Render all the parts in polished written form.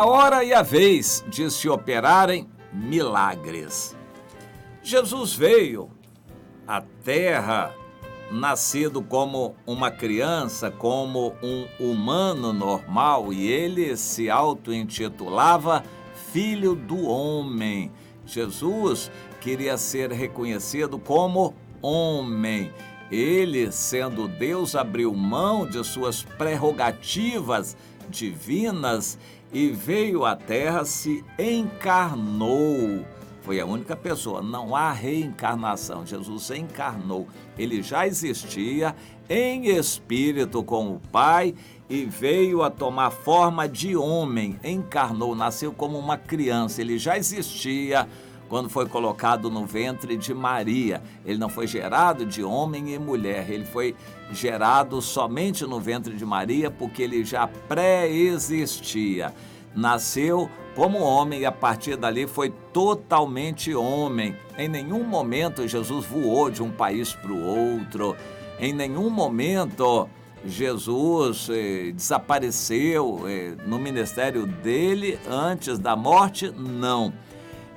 A hora e a vez de se operarem milagres. Jesus veio à terra nascido como uma criança, como um humano normal, e ele se auto-intitulava Filho do Homem. Jesus queria ser reconhecido como homem. Ele, sendo Deus, abriu mão de suas prerrogativas divinas e veio à terra, se encarnou. Foi a única pessoa, não há reencarnação. Jesus se encarnou. Ele já existia em espírito com o Pai e veio a tomar forma de homem. Encarnou, nasceu como uma criança. Ele já existia quando foi colocado no ventre de Maria. Ele não foi gerado de homem e mulher, ele foi gerado somente no ventre de Maria, porque ele já pré-existia. Nasceu como homem e a partir dali foi totalmente homem. Em nenhum momento Jesus voou de um país para o outro, em nenhum momento Jesus desapareceu no ministério dele antes da morte, não.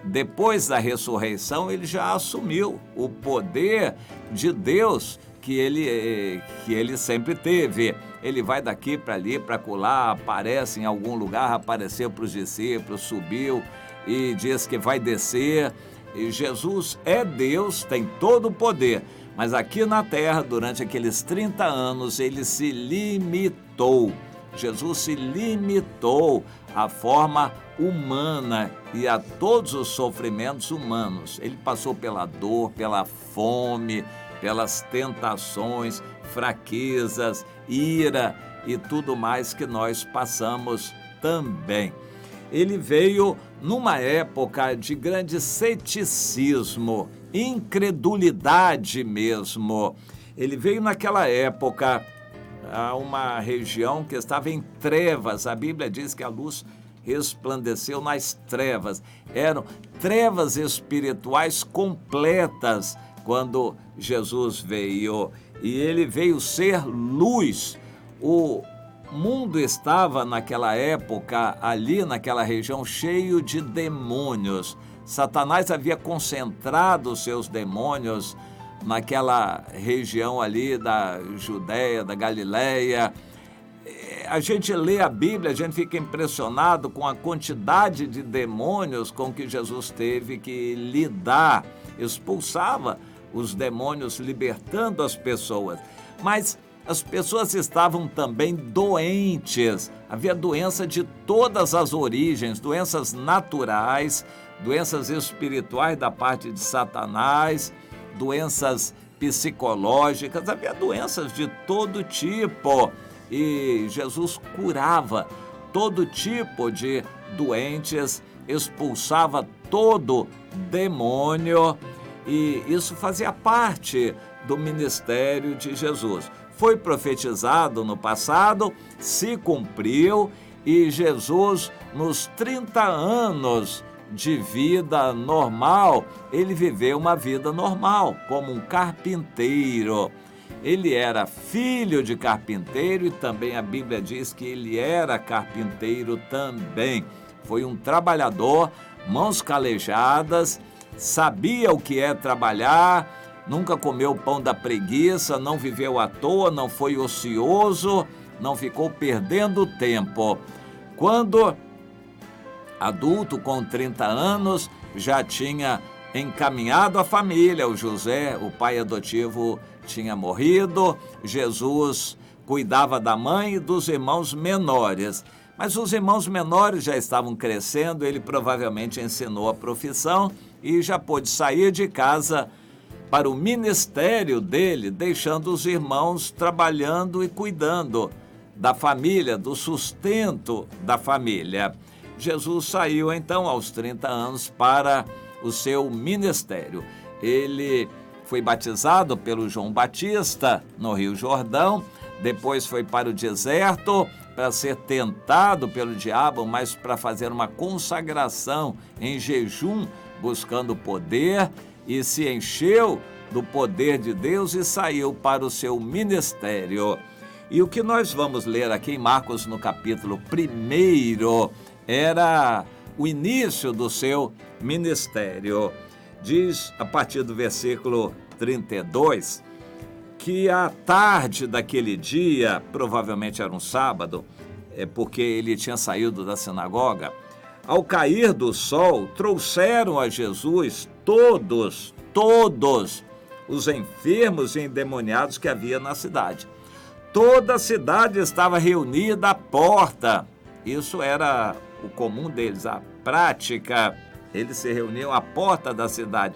Depois da ressurreição, ele já assumiu o poder de Deus que ele sempre teve. Ele vai daqui para ali, para acolá, aparece em algum lugar, apareceu para os discípulos, subiu e diz que vai descer. E Jesus é Deus, tem todo o poder. Mas aqui na terra, durante aqueles 30 anos, ele se limitou. Jesus se limitou à forma humana e a todos os sofrimentos humanos. Ele passou pela dor, pela fome, pelas tentações, fraquezas, ira e tudo mais que nós passamos também. Ele veio numa época de grande ceticismo, incredulidade mesmo. Ele veio naquela época a uma região que estava em trevas. A Bíblia diz que a luz resplandeceu nas trevas. Eram trevas espirituais completas quando Jesus veio. E ele veio ser luz. O mundo estava naquela época, ali naquela região, cheio de demônios. Satanás havia concentrado os seus demônios naquela região ali da Judéia, da Galileia. A gente lê a Bíblia, a gente fica impressionado com a quantidade de demônios com que Jesus teve que lidar. Expulsava os demônios, libertando as pessoas. Mas as pessoas estavam também doentes. Havia doença de todas as origens, doenças naturais, doenças espirituais da parte de Satanás, doenças psicológicas, havia doenças de todo tipo. E Jesus curava todo tipo de doentes, expulsava todo demônio, e isso fazia parte do ministério de Jesus. Foi profetizado no passado, se cumpriu, e Jesus, nos 30 anos de vida normal, ele viveu uma vida normal, como um carpinteiro. Ele era filho de carpinteiro e também a Bíblia diz que ele era carpinteiro também. Foi um trabalhador, mãos calejadas, sabia o que é trabalhar, nunca comeu o pão da preguiça, não viveu à toa, não foi ocioso, não ficou perdendo tempo. Quando adulto, com 30 anos, já tinha encaminhado a família. O José, o pai adotivo, tinha morrido. Jesus cuidava da mãe e dos irmãos menores. Mas os irmãos menores já estavam crescendo, ele provavelmente ensinou a profissão e já pôde sair de casa para o ministério dele, deixando os irmãos trabalhando e cuidando da família, do sustento da família. Jesus saiu então aos 30 anos para o seu ministério. Ele foi batizado pelo João Batista no Rio Jordão, depois foi para o deserto para ser tentado pelo diabo, mas para fazer uma consagração em jejum, buscando poder, e se encheu do poder de Deus e saiu para o seu ministério. E o que nós vamos ler aqui em Marcos, no capítulo 1, era o início do seu ministério. Diz, a partir do versículo 32, que à tarde daquele dia, provavelmente era um sábado, porque ele tinha saído da sinagoga, ao cair do sol, trouxeram a Jesus todos os enfermos e endemoniados que havia na cidade. Toda a cidade estava reunida à porta. Isso era o comum deles, a prática. Eles se reuniam à porta da cidade.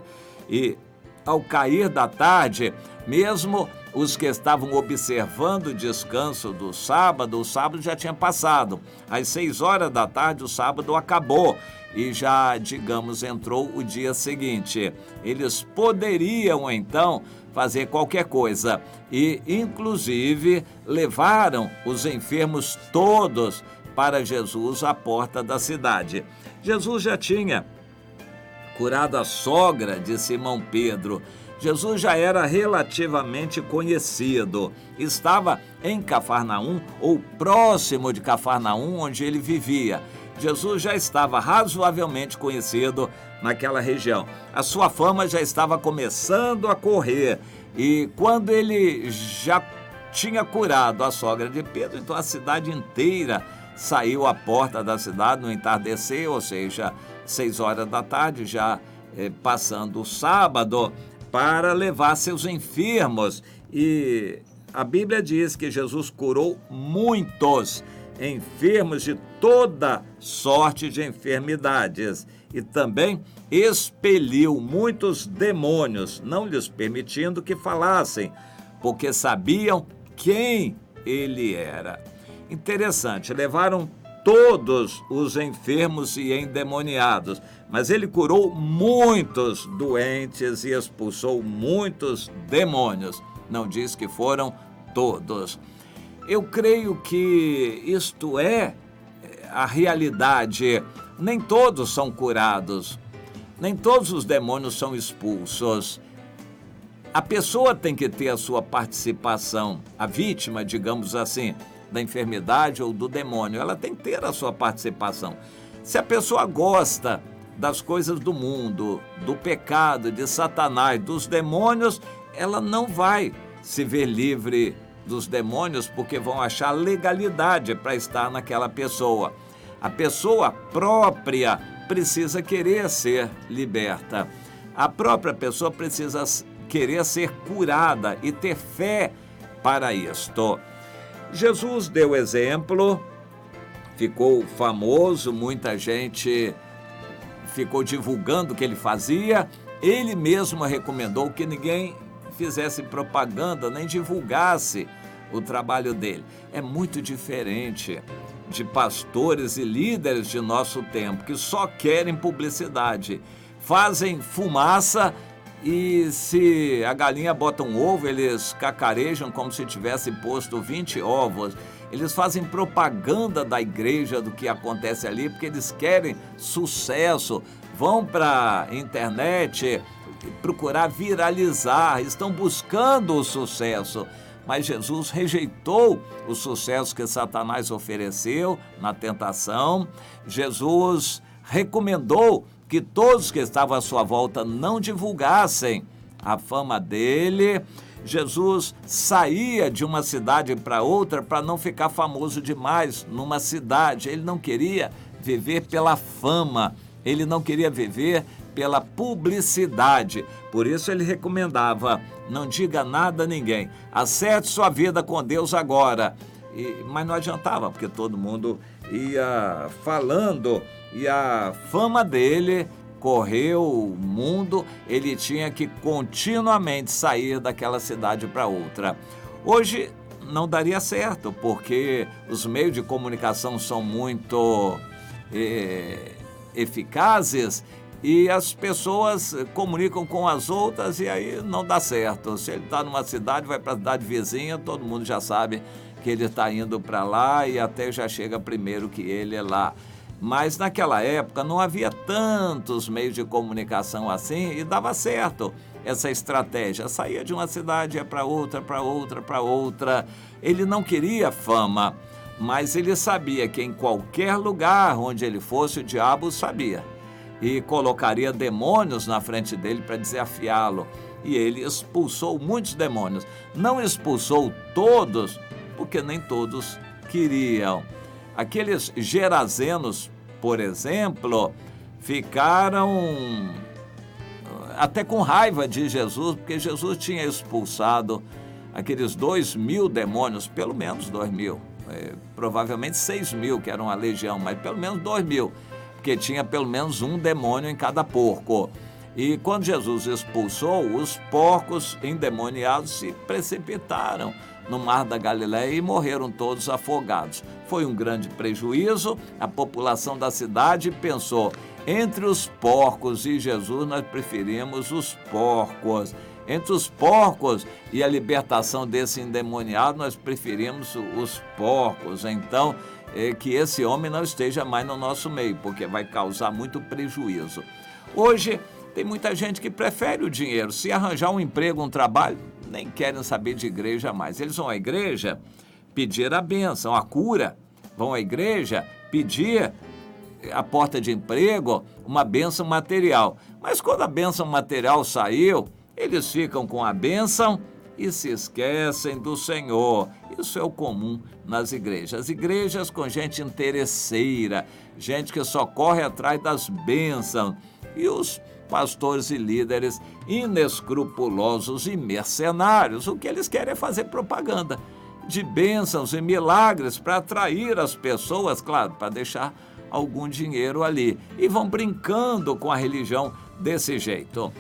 E ao cair da tarde, mesmo os que estavam observando o descanso do sábado, o sábado já tinha passado. Às 6 horas da tarde, o sábado acabou e já, digamos, entrou o dia seguinte. Eles poderiam, então, fazer qualquer coisa e, inclusive, levaram os enfermos todos para Jesus à porta da cidade. Jesus já tinha curado a sogra de Simão Pedro. Jesus já era relativamente conhecido. Estava em Cafarnaum, ou próximo de Cafarnaum, onde ele vivia. Jesus já estava razoavelmente conhecido naquela região. A sua fama já estava começando a correr. E quando ele já tinha curado a sogra de Pedro, então a cidade inteira saiu à porta da cidade no entardecer, ou seja, 6 horas da tarde, já passando o sábado, para levar seus enfermos. E a Bíblia diz que Jesus curou muitos enfermos de toda sorte de enfermidades e também expeliu muitos demônios, não lhes permitindo que falassem, porque sabiam quem ele era. Interessante, levaram todos os enfermos e endemoniados, mas ele curou muitos doentes e expulsou muitos demônios. Não diz que foram todos. Eu creio que isto é a realidade. Nem todos são curados, nem todos os demônios são expulsos. A pessoa tem que ter a sua participação, a vítima, digamos assim, da enfermidade ou do demônio, ela tem que ter a sua participação. Se a pessoa gosta das coisas do mundo, do pecado, de Satanás, dos demônios, ela não vai se ver livre dos demônios, porque vão achar legalidade para estar naquela pessoa. A pessoa própria precisa querer ser liberta. A própria pessoa precisa querer ser curada e ter fé para isto. Jesus deu exemplo, ficou famoso, muita gente ficou divulgando o que ele fazia. Ele mesmo recomendou que ninguém fizesse propaganda, nem divulgasse o trabalho dele. É muito diferente de pastores e líderes de nosso tempo, que só querem publicidade, fazem fumaça e se a galinha bota um ovo, eles cacarejam como se tivesse posto 20 ovos. Eles fazem propaganda da igreja, do que acontece ali, porque eles querem sucesso. Vão para a internet procurar viralizar, estão buscando o sucesso. Mas Jesus rejeitou o sucesso que Satanás ofereceu na tentação. Jesus recomendou que todos que estavam à sua volta não divulgassem a fama dele. Jesus saía de uma cidade para outra para não ficar famoso demais numa cidade. Ele não queria viver pela fama, ele não queria viver pela publicidade. Por isso ele recomendava: não diga nada a ninguém, acerte sua vida com Deus agora. Mas não adiantava, porque todo mundo ia falando e a fama dele correu o mundo. Ele tinha que continuamente sair daquela cidade para outra. Hoje não daria certo, porque os meios de comunicação são muito eficazes e as pessoas comunicam com as outras e aí não dá certo. Se ele está numa cidade, vai para a cidade vizinha, todo mundo já sabe que ele está indo para lá e até já chega primeiro que ele é lá. Mas naquela época não havia tantos meios de comunicação assim e dava certo essa estratégia. Saía de uma cidade, ia para outra, para outra, para outra. Ele não queria fama. mas ele sabia que em qualquer lugar onde ele fosse, o diabo sabia. E colocaria demônios na frente dele para desafiá-lo. E ele expulsou muitos demônios. Não expulsou todos, porque nem todos queriam. Aqueles gerazenos, por exemplo, ficaram até com raiva de Jesus, porque Jesus tinha expulsado aqueles 2.000 demônios, pelo menos 2.000, provavelmente 6.000, que era uma legião, mas pelo menos 2.000, porque tinha pelo menos um demônio em cada porco. E quando Jesus expulsou, os porcos endemoniados se precipitaram no mar da Galileia e morreram todos afogados. Foi um grande prejuízo. A população da cidade pensou: entre os porcos e Jesus, nós preferimos os porcos. Entre os porcos e a libertação desse endemoniado, nós preferimos os porcos. Então, que esse homem não esteja mais no nosso meio, porque vai causar muito prejuízo. Hoje, tem muita gente que prefere o dinheiro. Se arranjar um emprego, um trabalho, nem querem saber de igreja mais. Eles vão à igreja pedir a bênção, a cura. Vão à igreja pedir a porta de emprego, uma bênção material. Mas quando a bênção material saiu, eles ficam com a bênção e se esquecem do Senhor. Isso é o comum nas igrejas. As igrejas com gente interesseira, gente que só corre atrás das bênçãos. E os pastores e líderes inescrupulosos e mercenários, o que eles querem é fazer propaganda de bênçãos e milagres para atrair as pessoas, claro, para deixar algum dinheiro ali. E vão brincando com a religião desse jeito.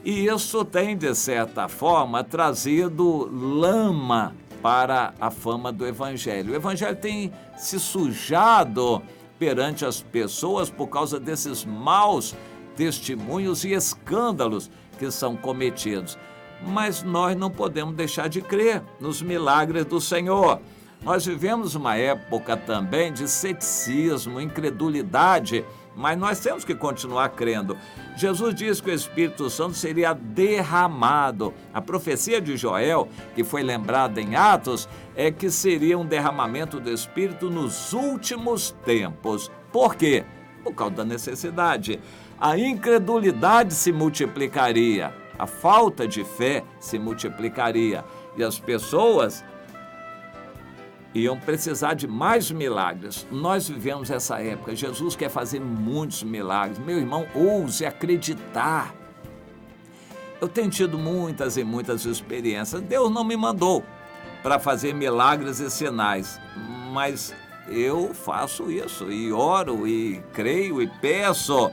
E isso tem, de certa forma, trazido lama para a fama do Evangelho. O Evangelho tem se sujado perante as pessoas por causa desses maus testemunhos e escândalos que são cometidos. Mas nós não podemos deixar de crer nos milagres do Senhor. Nós vivemos uma época também de ceticismo, incredulidade, mas nós temos que continuar crendo. Jesus disse que o Espírito Santo seria derramado. A profecia de Joel, que foi lembrada em Atos, é que seria um derramamento do Espírito nos últimos tempos. Por quê? Por causa da necessidade. A incredulidade se multiplicaria, a falta de fé se multiplicaria e as pessoas iam precisar de mais milagres. Nós vivemos essa época. Jesus quer fazer muitos milagres. Meu irmão, ouse acreditar. Eu tenho tido muitas e muitas experiências. Deus não me mandou para fazer milagres e sinais, mas eu faço isso e oro e creio e peço.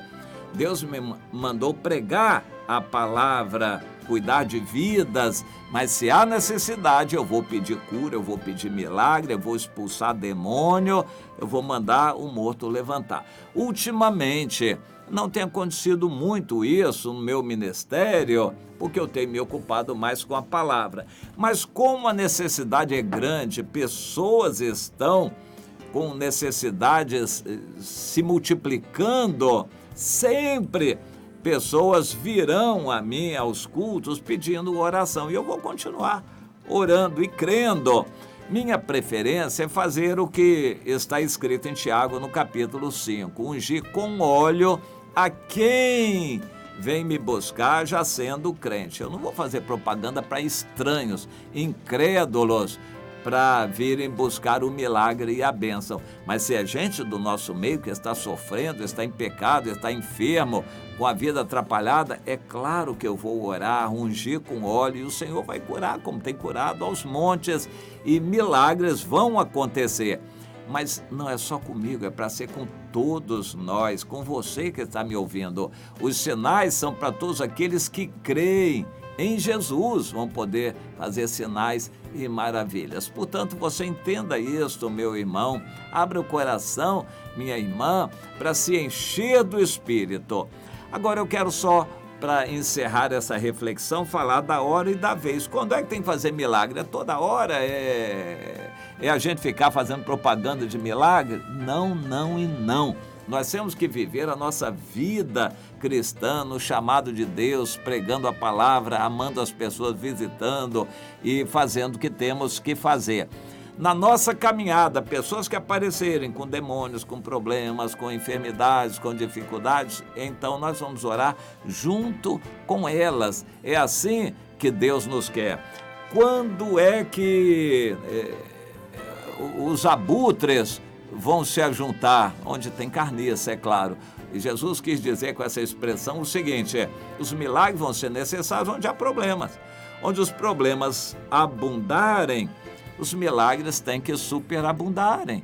Deus me mandou pregar a palavra, cuidar de vidas, mas se há necessidade, eu vou pedir cura, eu vou pedir milagre, eu vou expulsar demônio, eu vou mandar o morto levantar. Ultimamente, não tem acontecido muito isso no meu ministério, porque eu tenho me ocupado mais com a palavra. Mas como a necessidade é grande, pessoas estão com necessidades se multiplicando, sempre pessoas virão a mim, aos cultos, pedindo oração. E eu vou continuar orando e crendo. Minha preferência é fazer o que está escrito em Tiago, no capítulo 5. Ungir com óleo a quem vem me buscar, já sendo crente. Eu não vou fazer propaganda para estranhos, incrédulos, para virem buscar o milagre e a bênção. Mas se é gente do nosso meio que está sofrendo, está em pecado, está enfermo, com a vida atrapalhada, é claro que eu vou orar, ungir com óleo, e o Senhor vai curar, como tem curado aos montes, e milagres vão acontecer. Mas não é só comigo, é para ser com todos nós, com você que está me ouvindo. Os sinais são para todos aqueles que creem em Jesus, vão poder fazer sinais e maravilhas. Portanto, você entenda isto, meu irmão, abra o coração, minha irmã, para se encher do Espírito. Agora eu quero só, para encerrar essa reflexão, falar da hora e da vez. Quando é que tem que fazer milagre? É toda hora? É a gente ficar fazendo propaganda de milagre? Não, não e não. Nós temos que viver a nossa vida cristã no chamado de Deus, pregando a palavra, amando as pessoas, visitando e fazendo o que temos que fazer. Na nossa caminhada, pessoas que aparecerem com demônios, com problemas, com enfermidades, com dificuldades, então nós vamos orar junto com elas. É assim que Deus nos quer. Quando é que os abutres vão se ajuntar? Onde tem carniça, é claro. E Jesus quis dizer com essa expressão o seguinte, os milagres vão ser necessários onde há problemas. Onde os problemas abundarem, os milagres têm que superabundarem.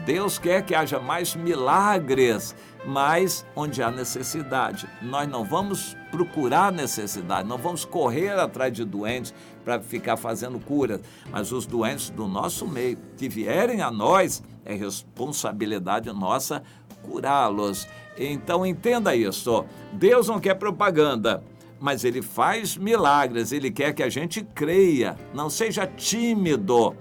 Deus quer que haja mais milagres, mas onde há necessidade. Nós não vamos procurar necessidade, não vamos correr atrás de doentes para ficar fazendo curas, mas os doentes do nosso meio que vierem a nós, é responsabilidade nossa curá-los. Então entenda isso, Deus não quer propaganda, mas Ele faz milagres, Ele quer que a gente creia, não seja tímido,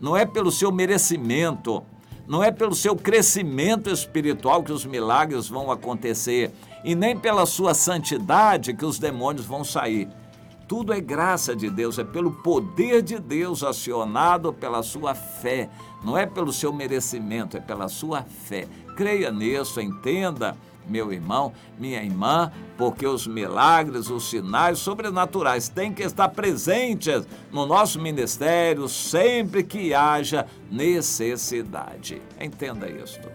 não é pelo seu merecimento, não é pelo seu crescimento espiritual que os milagres vão acontecer, e nem pela sua santidade que os demônios vão sair. Tudo é graça de Deus, é pelo poder de Deus acionado pela sua fé, não é pelo seu merecimento, é pela sua fé. Creia nisso, entenda, meu irmão, minha irmã, porque os milagres, os sinais sobrenaturais têm que estar presentes no nosso ministério sempre que haja necessidade. Entenda isto.